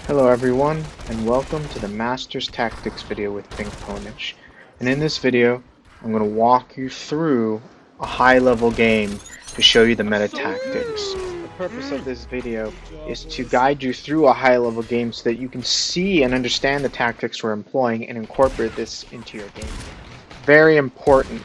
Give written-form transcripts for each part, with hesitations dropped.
Hello everyone, and welcome to the Masters Tactics video with PinkPWNAGE. And in this video, I'm going to walk you through a high-level game to show you the meta tactics. The purpose of this video is to guide you through a high-level game so that you can see and understand the tactics we're employing and incorporate this into your game. Very important.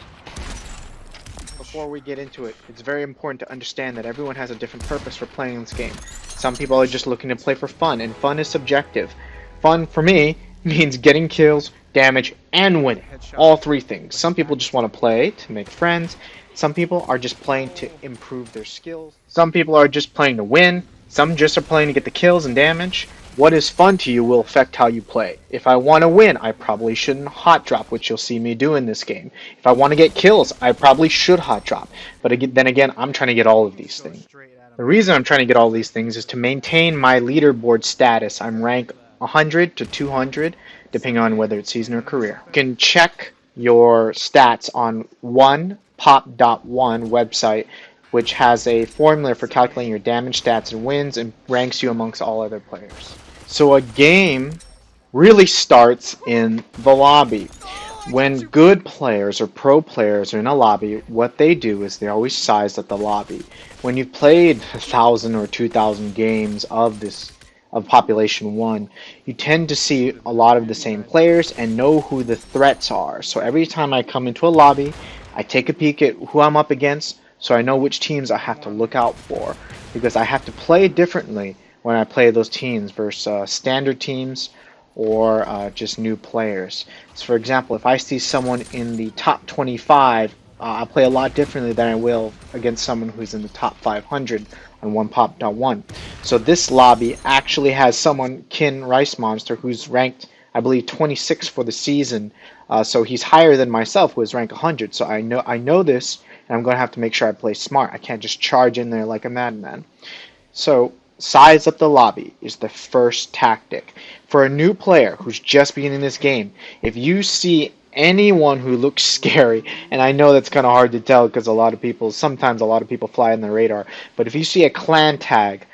Before we get into it, it's very important to understand that everyone has a different purpose for playing this game. Some people are just looking to play for fun, and fun is subjective. Fun, for me, means getting kills, damage, and winning. All three things. Some people just want to play to make friends. Some people are just playing to improve their skills. Some people are just playing to win. Some just are playing to get the kills and damage. What is fun to you will affect how you play. If I want to win, I probably shouldn't hot drop, which you'll see me do in this game. If I want to get kills, I probably should hot drop. But then again, I'm trying to get all of these things. The reason I'm trying to get all these things is to maintain my leaderboard status. I'm ranked 100 to 200, depending on whether it's season or career. You can check your stats on PinkPWNAGE website, which has a formula for calculating your damage, stats, and wins, and ranks you amongst all other players. So a game really starts in the lobby. When good players or pro players are in a lobby, what they do is they always size up the lobby. When you've played 1,000 or 2,000 games of Population 1, you tend to see a lot of the same players and know who the threats are. So every time I come into a lobby, I take a peek at who I'm up against so I know which teams I have to look out for, because I have to play differently when I play those teams versus standard teams or just new players. So for example, if I see someone in the top 25, I'll play a lot differently than I will against someone who's in the top 500 on OnePop.1. So this lobby actually has someone, Kin Rice Monster, who's ranked, I believe, 26 for the season. So he's higher than myself, who is ranked 100. So I know this, and I'm going to have to make sure I play smart. I can't just charge in there like a madman. So size up the lobby is the first tactic. For a new player who's just beginning this game, if you see anyone who looks scary, and I know that's kind of hard to tell because sometimes a lot of people fly on the radar, but if you see a clan tag,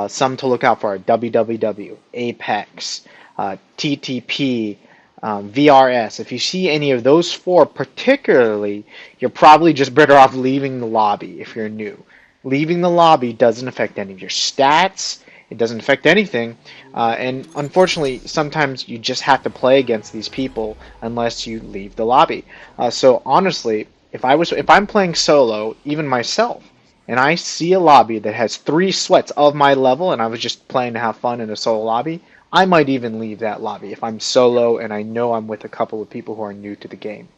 some to look out for are WWW, Apex, TTP, VRS. If you see any of those four particularly, you're probably just better off leaving the lobby if you're new. Leaving the lobby doesn't affect any of your stats. It doesn't affect anything. And unfortunately, sometimes you just have to play against these people unless you leave the lobby. So honestly, if I'm playing solo, even myself, and I see a lobby that has 3 sweats of my level, and I was just playing to have fun in a solo lobby, I might even leave that lobby if I'm solo and I know I'm with a couple of people who are new to the game.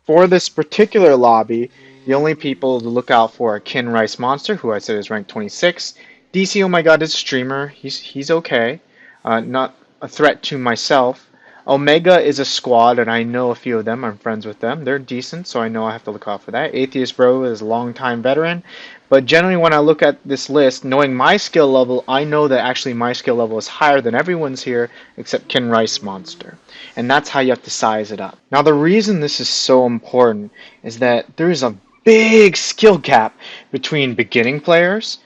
For this particular lobby, the only people to look out for are Kin Rice Monster, who I said is ranked 26. DC, oh my god, is a streamer. He's okay. Not a threat to myself. Omega is a squad, and I know a few of them. I'm friends with them. They're decent, so I know I have to look out for that. Atheist Bro is a long-time veteran. But generally, when I look at this list, knowing my skill level, I know that actually my skill level is higher than everyone's here except Kin Rice Monster. And that's how you have to size it up. Now, the reason this is so important is that there is a big skill gap between beginning players,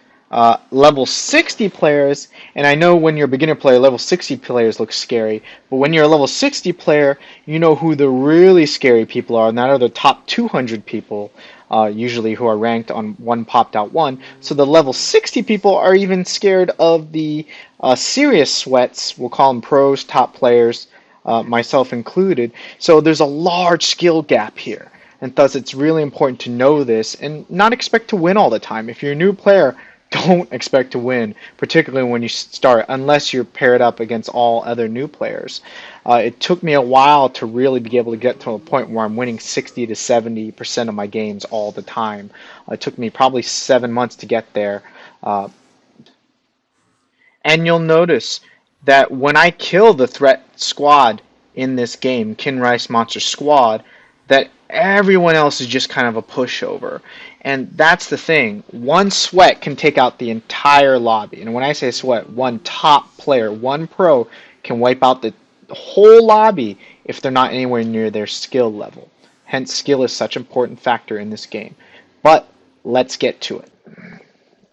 level 60 players, and I know when you're a beginner player, level 60 players look scary, but when you're a level 60 player, you know who the really scary people are, and that are the top 200 people, usually who are ranked on OnePop.1. So the level 60 people are even scared of the serious sweats, we'll call them pros, top players, myself included. So there's a large skill gap here, and thus it's really important to know this and not expect to win all the time. If you're a new player, don't expect to win, particularly when you start, unless you're paired up against all other new players. It took me a while to really be able to get to a point where I'm winning 60 to 70% of my games all the time. It took me probably 7 months to get there. And you'll notice that when I kill the threat squad in this game, Kin Rice Monster Squad, that everyone else is just kind of a pushover. And that's the thing. One sweat can take out the entire lobby. And when I say sweat, one top player, one pro, can wipe out the whole lobby if they're not anywhere near their skill level. Hence, skill is such an important factor in this game. But let's get to it.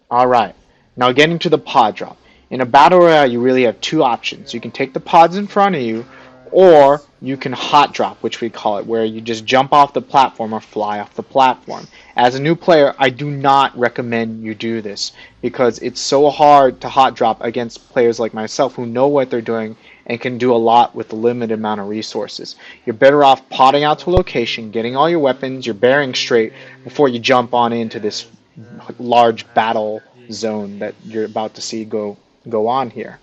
Alright, now getting to the pod drop. In a battle royale, you really have two options. You can take the pods in front of you, or you can hot drop, which we call it, where you just jump off the platform or fly off the platform. As a new player, I do not recommend you do this because it's so hard to hot drop against players like myself who know what they're doing and can do a lot with a limited amount of resources. You're better off potting out to a location, getting all your weapons, your bearings straight before you jump on into this large battle zone that you're about to see go on here.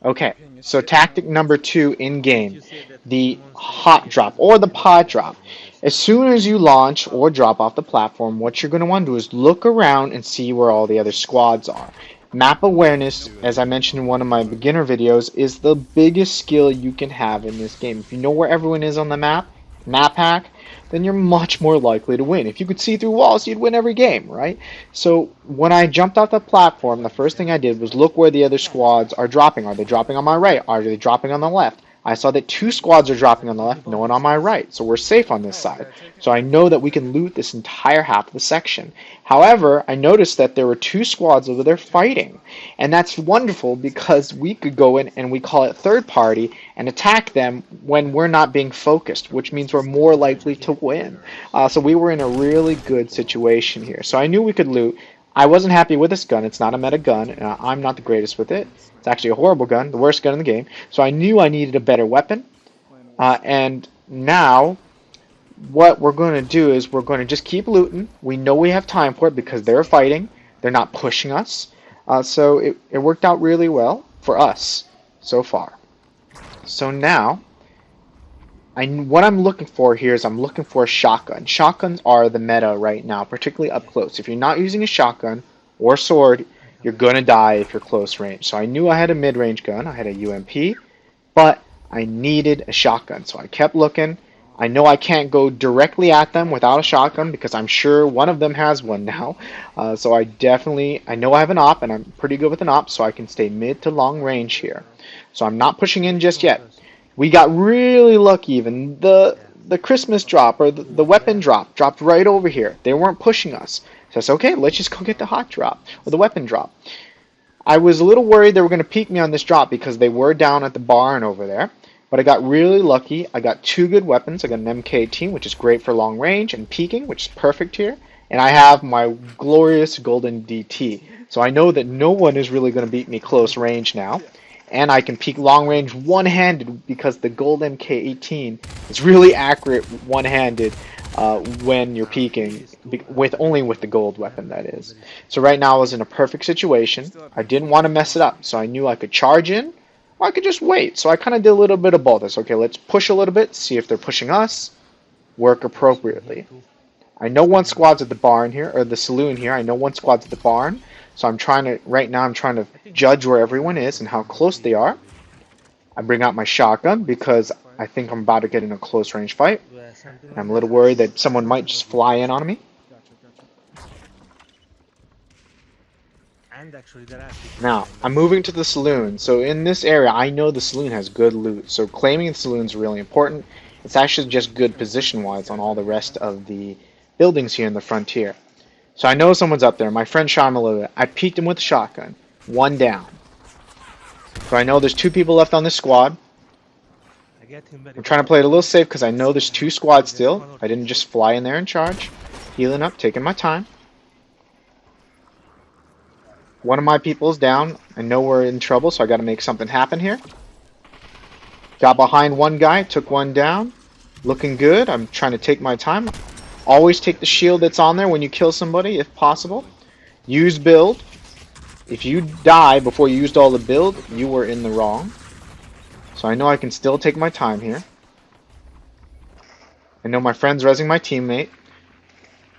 Okay, so tactic number 2 in game, the hot drop or the pod drop. As soon as you launch or drop off the platform, what you're going to want to do is look around and see where all the other squads are. Map awareness, as I mentioned in one of my beginner videos, is the biggest skill you can have in this game. If you know where everyone is on the map hack, then you're much more likely to win. If you could see through walls, you'd win every game, right? So when I jumped off the platform, the first thing I did was look where the other squads are dropping. Are they dropping on my right? Are they dropping on the left? I saw that 2 squads are dropping on the left, no one on my right. So we're safe on this side. So I know that we can loot this entire half of the section. However, I noticed that there were 2 squads over there fighting. And that's wonderful because we could go in and we call it third party and attack them when we're not being focused, which means we're more likely to win. So we were in a really good situation here. So I knew we could loot. I wasn't happy with this gun. It's not a meta gun, and I'm not the greatest with it. It's actually a horrible gun, the worst gun in the game. So I knew I needed a better weapon. And now, what we're going to do is we're going to just keep looting. We know we have time for it because they're fighting. They're not pushing us. So it worked out really well for us so far. So now, what I'm looking for here is I'm looking for a shotgun. Shotguns are the meta right now, particularly up close. If you're not using a shotgun or sword, you're going to die if you're close range. So I knew I had a mid-range gun. I had a UMP, but I needed a shotgun. So I kept looking. I know I can't go directly at them without a shotgun because I'm sure one of them has one now. So I know I have an op, and I'm pretty good with an op, so I can stay mid to long range here. So I'm not pushing in just yet. We got really lucky even. The Christmas drop or the weapon drop dropped right over here. They weren't pushing us. So I said, okay, let's just go get the hot drop or the weapon drop. I was a little worried they were going to peek me on this drop because they were down at the barn over there. But I got really lucky. I got 2 good weapons. I got an MK18, which is great for long range, and peeking, which is perfect here. And I have my glorious golden DT. So I know that no one is really going to beat me close range now. And I can peek long range one-handed because the gold MK18 is really accurate one-handed when you're peeking, only with the gold weapon, that is. So right now I was in a perfect situation. I didn't want to mess it up, so I knew I could charge in, or I could just wait. So I kind of did a little bit of both. Okay, let's push a little bit, see if they're pushing us, work appropriately. I know one squad's at the barn here, or the saloon here. I know one squad's at the barn. So right now I'm trying to judge where everyone is and how close they are. I bring out my shotgun because I think I'm about to get in a close range fight. And I'm a little worried that someone might just fly in on me. Now, I'm moving to the saloon. So in this area, I know the saloon has good loot. So claiming the saloon is really important. It's actually just good position-wise on all the rest of the buildings here in the frontier. So I know someone's up there. My friend shot him a little bit. I peeked him with a shotgun. 1 down. So I know there's 2 people left on this squad. I'm trying to play it a little safe because I know there's 2 squads still. I didn't just fly in there and charge. Healing up, taking my time. One of my people is down. I know we're in trouble, so I got to make something happen here. Got behind one guy, took 1 down. Looking good. I'm trying to take my time. Always take the shield that's on there when you kill somebody, if possible. Use build. If you die before you used all the build, you were in the wrong. So I know I can still take my time here. I know my friend's rezzing my teammate.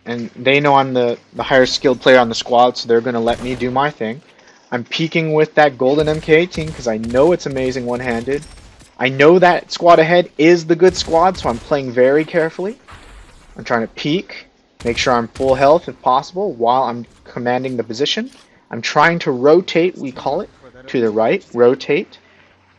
And they know I'm the higher skilled player on the squad, so they're going to let me do my thing. I'm peeking with that golden MK18 because I know it's amazing one-handed. I know that squad ahead is the good squad, so I'm playing very carefully. I'm trying to peek, make sure I'm full health if possible while I'm commanding the position. I'm trying to rotate, we call it, to the right, rotate.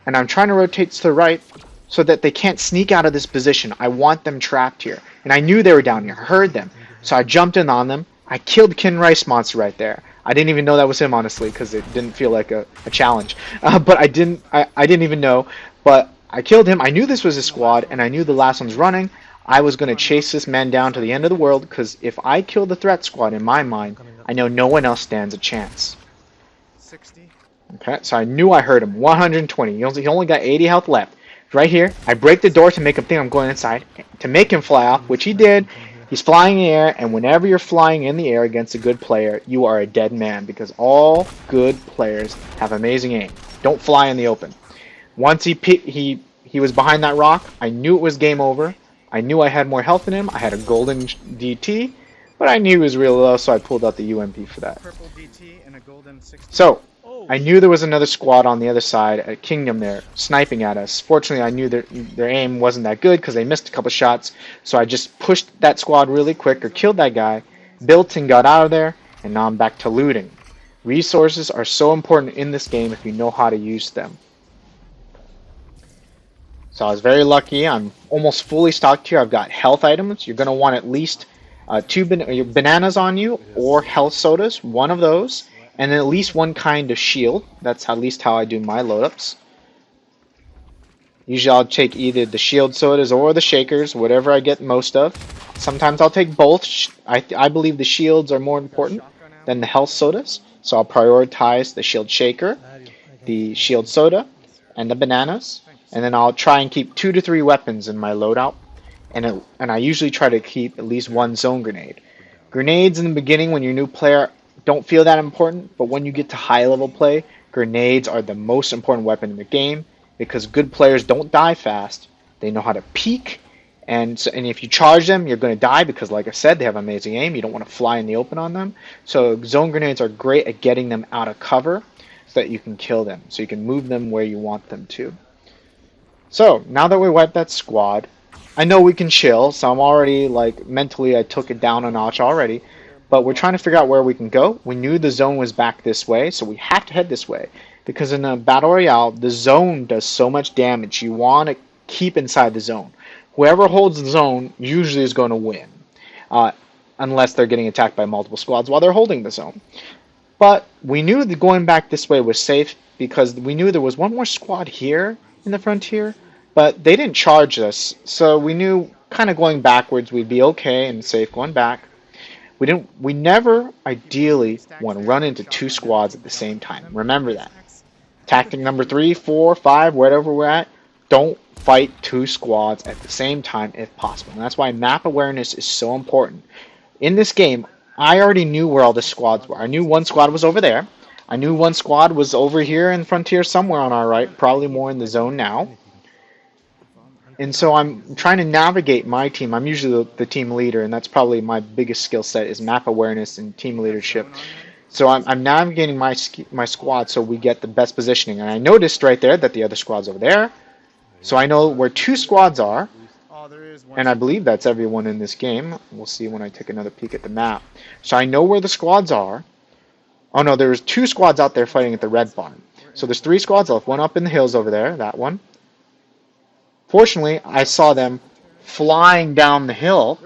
And I'm trying to rotate to the right so that they can't sneak out of this position. I want them trapped here. And I knew they were down here, I heard them. So I jumped in on them. I killed Kin Rice Monster right there. I didn't even know that was him, honestly, because it didn't feel like a challenge. But I didn't even know. But I killed him. I knew this was a squad, and I knew the last one was running. I was going to chase this man down to the end of the world, because if I kill the threat squad, in my mind, I know no one else stands a chance. 60. Okay, so I knew I heard him. 120. He only got 80 health left. Right here, I break the door to make him think I'm going inside, to make him fly off, which he did. He's flying in the air, and whenever you're flying in the air against a good player, you are a dead man, because all good players have amazing aim. Don't fly in the open. Once he was behind that rock, I knew it was game over. I knew I had more health than him. I had a golden DT, but I knew he was real low, so I pulled out the UMP for that. Purple DT and a golden 60. So, I knew there was another squad on the other side at Kingdom there, sniping at us. Fortunately, I knew their aim wasn't that good because they missed a couple shots, so I just pushed that squad really quick, or killed that guy, built and got out of there, and now I'm back to looting. Resources are so important in this game if you know how to use them. So I was very lucky. I'm almost fully stocked here. I've got health items. You're going to want at least two bananas on you, or health sodas, one of those. And then at least one kind of shield. That's at least how I do my load-ups. Usually I'll take either the shield sodas or the shakers, whatever I get most of. Sometimes I'll take both. I believe the shields are more important than the health sodas. So I'll prioritize the shield shaker, the shield soda, and the bananas. And then I'll try and keep 2 to 3 weapons in my loadout. And I usually try to keep at least one zone grenade. Grenades in the beginning when you're a new player don't feel that important, but when you get to high level play, grenades are the most important weapon in the game, because good players don't die fast. They know how to peek, and if you charge them, you're going to die because, like I said, they have amazing aim. You don't want to fly in the open on them. So zone grenades are great at getting them out of cover so that you can kill them, so you can move them where you want them to. So now that we wiped that squad, I know we can chill, so I'm already, like, mentally I took it down a notch already. But we're trying to figure out where we can go. We knew the zone was back this way, so we have to head this way. Because in a Battle Royale, the zone does so much damage. You want to keep inside the zone. Whoever holds the zone usually is going to win. Unless they're getting attacked by multiple squads while they're holding the zone. But we knew that going back this way was safe, because we knew there was one more squad here in the frontier. But they didn't charge us, so we knew kind of going backwards we'd be okay and safe going back. We never ideally want to run into 2 squads at the same time. Remember that. Tactic number 3, 4, 5, wherever we're at, don't fight 2 squads at the same time if possible. And that's why map awareness is so important. In this game, I already knew where all the squads were. I knew one squad was over there. I knew one squad was over here in Frontier somewhere on our right, probably more in the zone now. And so I'm trying to navigate my team. I'm usually the team leader, and that's probably my biggest skill set is map awareness and team leadership. So I'm navigating my squad so we get the best positioning. And I noticed right there that the other squad's over there. So I know where 2 squads are. And I believe that's everyone in this game. We'll see when I take another peek at the map. So I know where the squads are. Oh no, there's 2 squads out there fighting at the red barn. So there's 3 squads left. One up in the hills over there, that one. Fortunately, I saw them flying down the hill,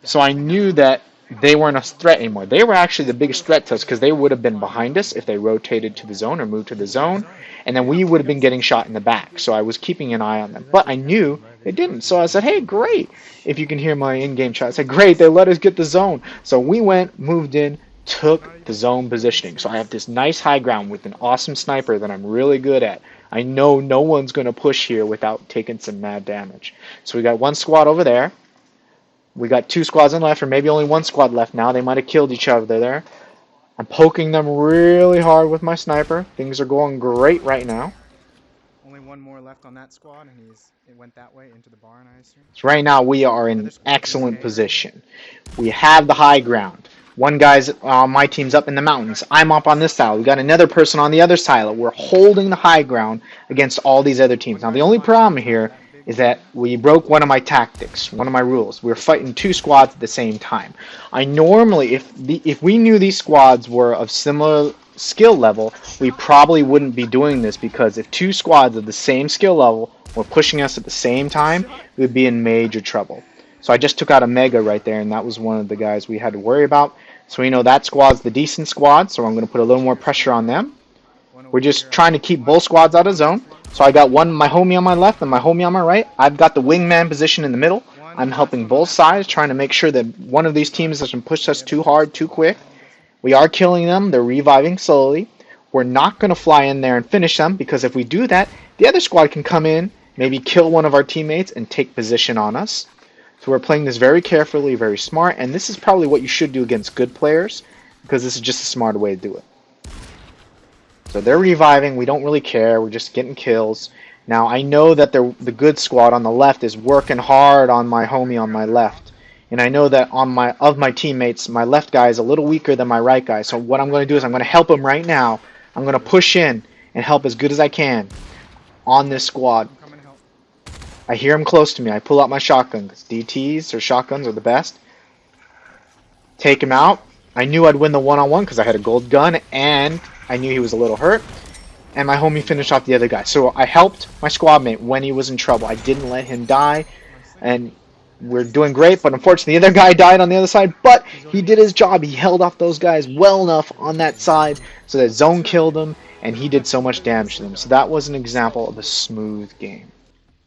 so I knew that they weren't a threat anymore. They were actually the biggest threat to us because they would have been behind us if they rotated to the zone or moved to the zone, and then we would have been getting shot in the back. So I was keeping an eye on them, but I knew they didn't. So I said, hey, great. If you can hear my in-game chat, I said, great, they let us get the zone. So we went, moved in, took the zone positioning. So I have this nice high ground with an awesome sniper that I'm really good at. I know no one's going to push here without taking some mad damage. So we got 1 squad over there. We got 2 squads in left, or maybe only 1 squad left now. They might have killed each other there. I'm poking them really hard with my sniper. Things are going great right now. Only 1 more left on that squad, and it went that way into the barn, I assume. So right now we are in excellent position. We have the high ground. One guy's on my team's up in the mountains. I'm up on this side. We got another person on the other side. We're holding the high ground against all these other teams. Now the only problem here is that we broke one of my tactics, one of my rules. We were fighting 2 squads at the same time. I normally, if we knew these squads were of similar skill level, we probably wouldn't be doing this, because if 2 squads of the same skill level were pushing us at the same time, we'd be in major trouble. So I just took out a Mega right there, and that was one of the guys we had to worry about. So we know that squad's the decent squad, so I'm going to put a little more pressure on them. One We're over just here. trying to keep both squads out of zone. So I got my homie on my left and my homie on my right. I've got the wingman position in the middle. One I'm last helping one on both that side. sides, trying to make sure that one of these teams doesn't push us The other too team's hard, too still on quick. side, I'm guessing. We are killing them. They're reviving slowly. We're not going to fly in there and finish them because if we do that, the other squad can come in, maybe kill one of our teammates and take position on us. So we're playing this very carefully, very smart, and this is probably what you should do against good players because this is just a smarter way to do it. So they're reviving. We don't really care. We're just getting kills. Now I know that the good squad on the left is working hard on my homie on my left. And I know that on my teammates, my left guy is a little weaker than my right guy. So what I'm going to do is I'm going to help him right now. I'm going to push in and help as good as I can on this squad. I'm coming to help. I hear him close to me. I pull out my shotgun because DTs or shotguns are the best. Take him out. I knew I'd win the one-on-one because I had a gold gun and I knew he was a little hurt. And my homie finished off the other guy. So I helped my squad mate when he was in trouble. I didn't let him die, Nicely. and we're doing great. But unfortunately, the other guy died on the other side. But he did his job. He held off those guys well enough on that side so that zone killed him, and he did so much damage to them. So that was an example of a smooth game.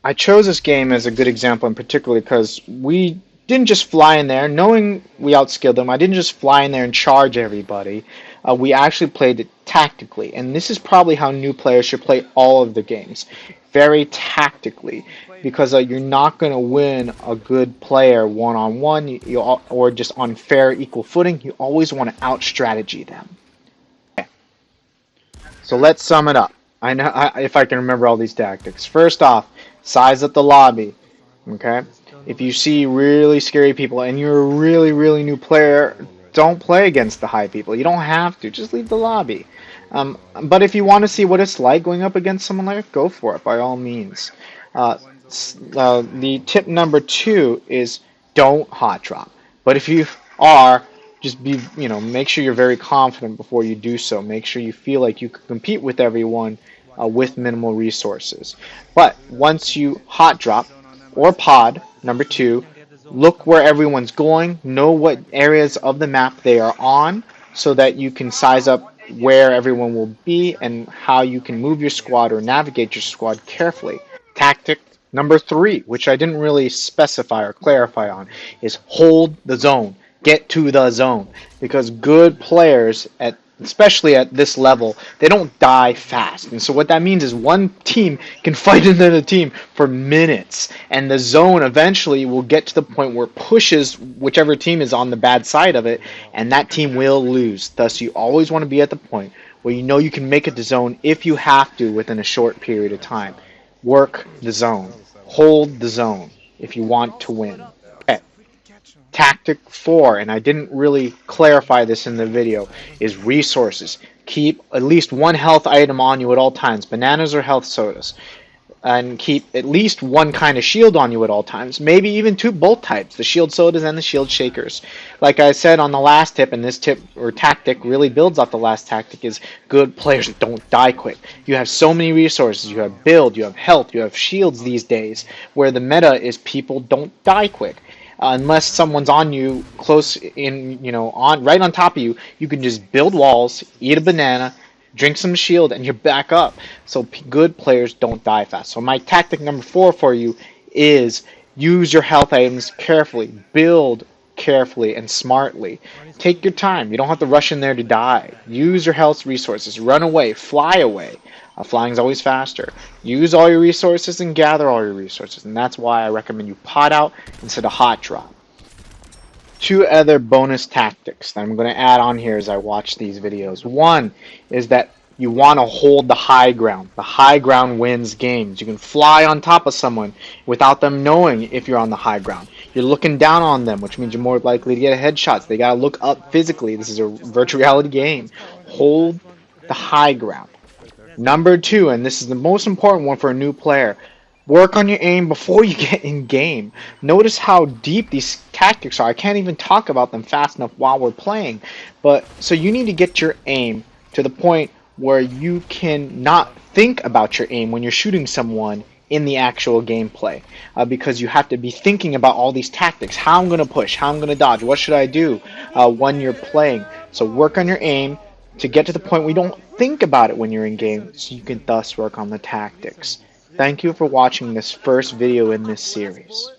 I chose this game as a good example in particular because we didn't just fly in there knowing we outskilled them. I didn't just fly in there and charge everybody. We actually played it tactically, and this is probably how new players should play all of the games, very tactically, because you're not going to win a good player one-on-one or just on fair equal footing. You always want to out-strategy them. Okay. So let's sum it up. I know if I can remember all these tactics. First off, size up the lobby. Okay, if you see really scary people and you're a really new player, don't play against the high people. You don't have to. Just leave the lobby. But if you want to see what it's like going up against someone like that, go for it by all means. The tip number 2 is don't hot drop. But if you are, just make sure you're very confident before you do so. Make sure you feel like you can compete with everyone with minimal resources. But once you hot drop or pod, number 2, look where everyone's going, know what areas of the map they are on so that you can size up where everyone will be and how you can move your squad or navigate your squad carefully. Tactic number 3, which I didn't really specify or clarify on, is hold the zone. Get to the zone. Because good players, especially at this level, they don't die fast. And so what that means is one team can fight another team for minutes. And the zone eventually will get to the point where it pushes whichever team is on the bad side of it, and that team will lose. Thus, you always want to be at the point where you know you can make it to zone if you have to within a short period of time. Work the zone. Hold the zone if you want to win. Okay. Tactic 4, and I didn't really clarify this in the video, is resources. Keep at least one health item on you at all times, bananas or health sodas. And keep at least one kind of shield on you at all times. Maybe even both types, the shield sodas and the shield shakers. Like I said on the last tip, and this tip or tactic really builds off the last tactic, is good players don't die quick. You have so many resources. You have build, you have health, you have shields these days, where the meta is people don't die quick. Unless someone's on you close in, right on top of you, you can just build walls, eat a banana, drink some shield, and you're back up. So good players don't die fast. So my tactic number 4 for you is use your health items carefully, build carefully and smartly. Take your time. You don't have to rush in there to die. Use your health resources. Run away. Fly away. Flying is always faster. Use all your resources and gather all your resources. And that's why I recommend you pot out instead of hot drop. 2 other bonus tactics that I'm going to add on here as I watch these videos. One is that you want to hold the high ground. The high ground wins games. You can fly on top of someone without them knowing if you're on the high ground. You're looking down on them, which means you're more likely to get headshots. They got to look up physically. This is a virtual reality game. Hold the high ground. Number 2, and this is the most important one for a new player, work on your aim before you get in game. Notice how deep these tactics are. I can't even talk about them fast enough while we're playing. So you need to get your aim to the point where you can not think about your aim when you're shooting someone in the actual gameplay, because you have to be thinking about all these tactics. How I'm going to push, how I'm going to dodge, what should I do when you're playing. So work on your aim to get to the point where you don't think about it when you're in game, so you can thus work on the tactics. Thank you for watching this first video in this series.